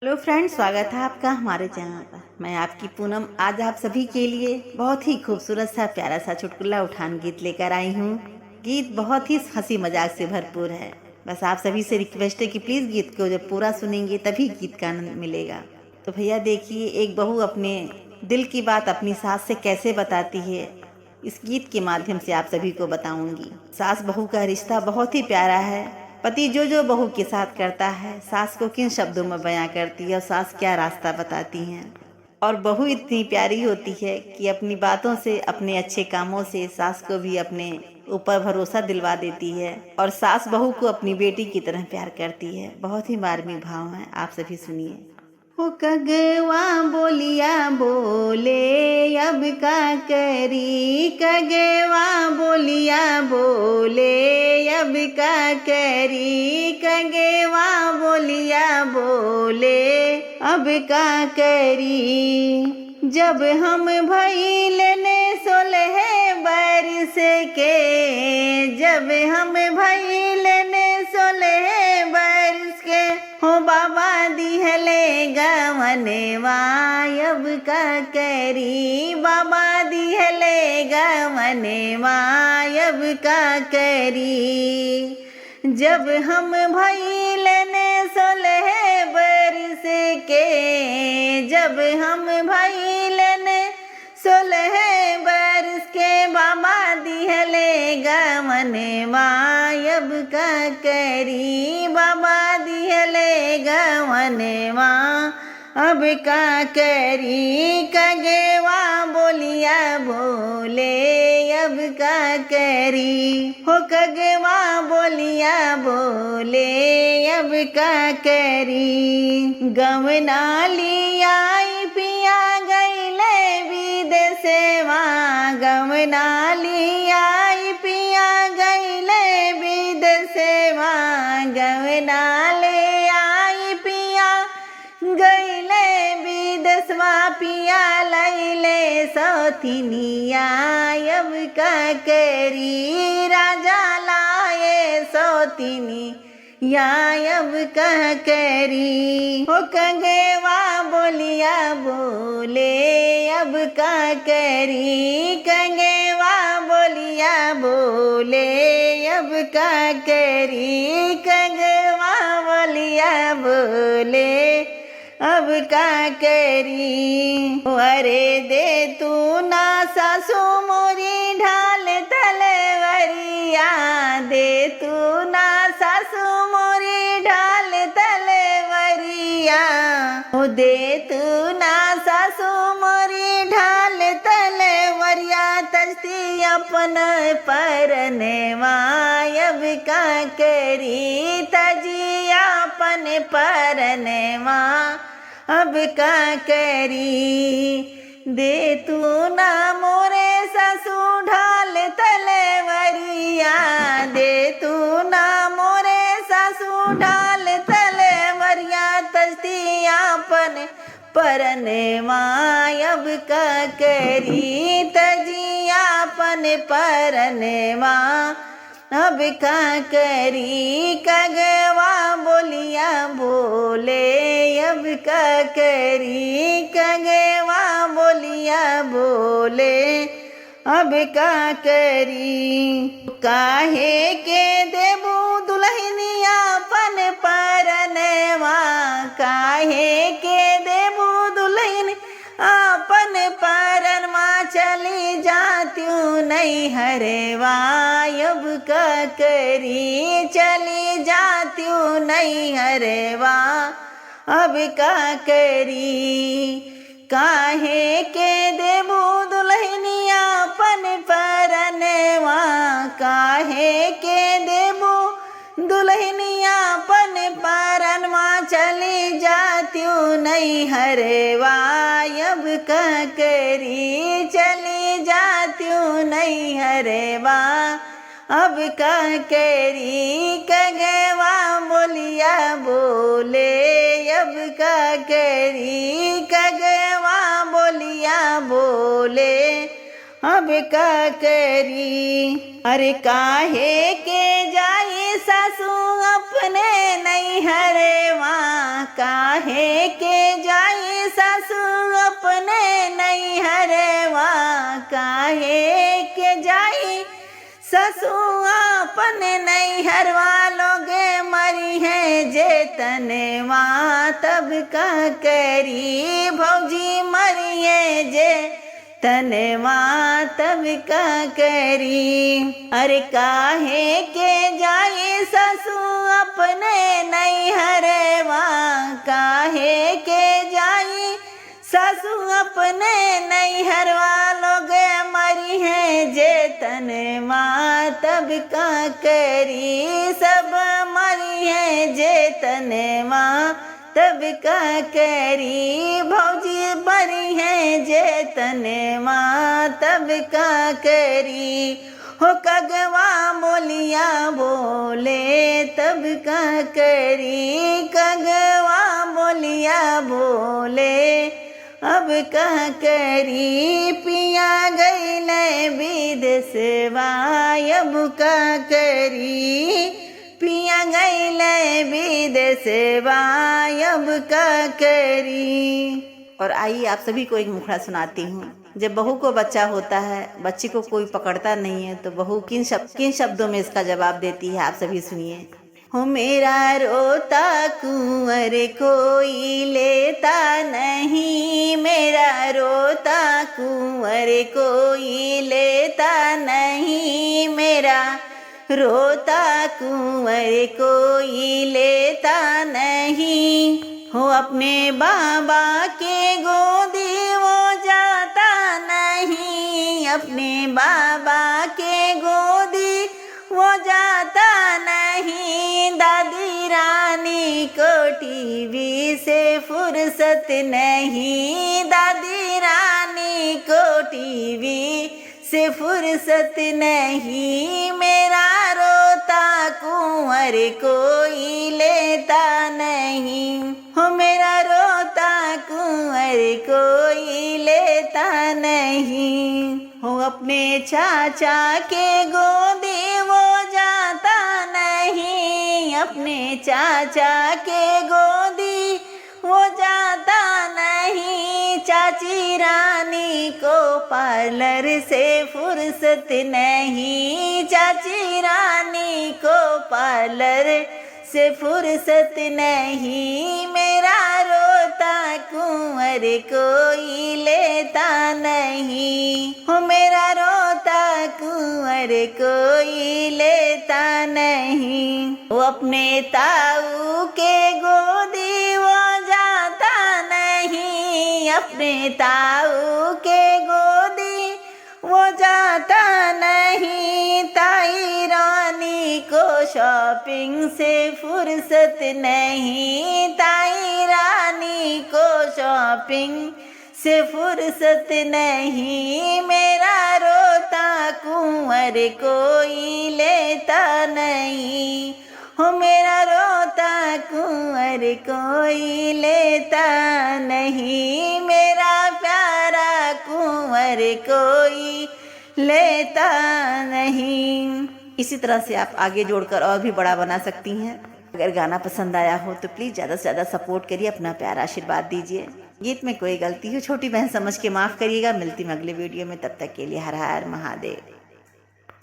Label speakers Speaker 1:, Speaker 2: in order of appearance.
Speaker 1: Hello friends, स्वागत है आपका हमारे चैनल पर। मैं आपकी पूनम आज आप सभी के लिए बहुत ही खूबसूरत सा प्यारा सा चुटकुला उठान गीत लेकर आई हूँ। गीत बहुत ही हंसी मजाक से भरपूर है। बस आप सभी से रिक्वेस्ट है कि प्लीज़ गीत को जब पूरा सुनेंगे तभी गीत का आनंद मिलेगा। तो भैया देखिए, एक बहू अपने दिल की बात अपनी सास से कैसे बताती है, इस गीत के माध्यम से आप सभी को बताऊंगी। सास बहू का रिश्ता बहुत ही प्यारा है। पति जो जो बहू के साथ करता है, सास को किन शब्दों में बयां करती है और सास क्या रास्ता बताती हैं। और बहू इतनी प्यारी होती है कि अपनी बातों से, अपने अच्छे कामों से सास को भी अपने ऊपर भरोसा दिलवा देती है। और सास बहू को अपनी बेटी की तरह प्यार करती है। बहुत ही मार्मिक भाव है, आप सभी सुनिए। ओ कगवा बोलिया बोले अब का करी, कगवा बोलिया बोले अब का करी, कगवा बोलिया बोले अब का करी। जब हम भइल ने 16 बरस के, जब हम भइल ने 16 बरस के, हो बाबा दिहले गवनवा अब का करी, बाबा दिहले गवनवा अब का करी। जब हम भइल ने 16 बरस के, जब हम भइल ने 16 बरस के, बाबा दिहले गवनवा अब का करी, बाबा दिहले गवनवा अब का करी। कगवा बोलिया बोले अब का करी, हो कगवा बोलिया बोले अब का करी। गवना लिया पिया गईले विदेशवा, गवना लिया पिया गईले विदेशवा, गवना ले आई पिया गईले विदेशवा, पिया लैले सौतिनिया अब का करी, राजा लाए सौतिनी या अब का करी। हो कगवा बोलिया बोले अब का करी, कगवा बोलिया बोले अब का करी, कगवा बोलिया बोले अब का करी। अरे दे तू ना सासू मोरी ढाल तलवरिया, दे तू ना सासू मोरी ढाल तलवरिया, हो दे तू ना सासू मोरी ढाल तलवरिया, तजती अपन परनवा अब का करी, तजिया अपन परनवा अब का करी। दे तू ना मोरे ससु ढाल तलवरिया, दे तू ना मोरे ससु ढाल तलवरिया, तजती अपन परनवा अब का करी, तजिया अपन परनवा अब का करी। कगवा बोलिया बोले अब का करी, कगवा बोलिया बोले अब का करी। काहे के देबू दुल्हनिया अपन परनवा, काहे के देबू दुल्हन अपन परनवा, चली जात्यूं नहीं हरवा अब का करी, चली जात्यूं नहीं हरवा अब का करी। काहे के देबू दुल्हनिया अपन परनवा, काहे के देबू दुल्हनिया अपन परनवा, चली जात्यूं नहीं हरवा अब का करी, चली जात्यूं नहीं हरवा अब का करी। कगवा बोलिया बोले अब का करी, कगवा बोलिया बोले अब का करी। अरे काहे के जाई सासू अप अपने नैहर माँ काहे के जाई सासू अपने नैहर माँ काहे के जाई ससु अपने नैहर वालों गे मरी है जे तने माँ तब का करी भौजी मरी है जे तने माँ तब का करी। अरे काहे के जाए ससु अपने नैहर माँ काहे के जाए ससु अपने नैहर वालों गे मरी है जे तने माँ तब का करी सब मरी है जे तने माँ तब का करी भौजी मरी है जे तने माँ तब का करी। हो कगवा बोलिया बोले तब का करी कगवा बोलिया बोले अब का करी पिया गईले विदेशवा अब का करी पिया गईले विदेशवा अब का करी। और आइए आप सभी को एक मुखड़ा सुनाती हूँ। जब बहू को बच्चा होता है, बच्ची को कोई पकड़ता नहीं है, तो बहू किन शब्दों में इसका जवाब देती है, आप सभी सुनिए। हो मेरा रोता कुंवर कोई लेता नहीं, मेरा रोता कुंवर कोई लेता नहीं, मेरा रोता कुंवर कोई लेता नहीं। हो अपने बाबा के गोदी वो जाता नहीं, अपने बाबा के गोदी वो जाता नहीं। दादी रानी को टीवी से फुर्सत नहीं, दादी रानी को टीवी से फुर्सत नहीं। मेरा रोता कुंवर कोई लेता नहीं, हो मेरा रोता कुंवर कोई लेता नहीं। हो अपने चाचा के गोदी वो जाता नहीं, अपने चाचा के गोदी वो जाता नहीं। चाची रानी को पार्लर से फुर्सत नहीं, चाची रानी को पार्लर से फुर्सत नहीं। मेरा रोता कुंवर कोई लेता नहीं, हो मेरा रोता कुंवर कोई लेता नहीं। वो अपने ताऊ के गोदी वो जाता नहीं, अपने ताऊ के गोदी वो जाता नहीं। ताई रानी को शॉपिंग से फुर्सत नहीं, ताई रानी को शॉपिंग से फुर्सत नहीं। मेरा रोता कुंवर कोई लेता नहीं, हो मेरा रोता कुंवर कोई लेता नहीं। मेरा प्यारा कुंवर कोई लेता नहीं। इसी तरह से आप आगे जोड़कर और भी बड़ा बना सकती हैं। अगर गाना पसंद आया हो तो प्लीज़ ज़्यादा से ज़्यादा सपोर्ट करिए, अपना प्यारा आशीर्वाद दीजिए। गीत में कोई गलती हो छोटी बहन समझ के माफ़ करिएगा। मिलती मैं अगले वीडियो में, तब तक के लिए हर हर महादेव।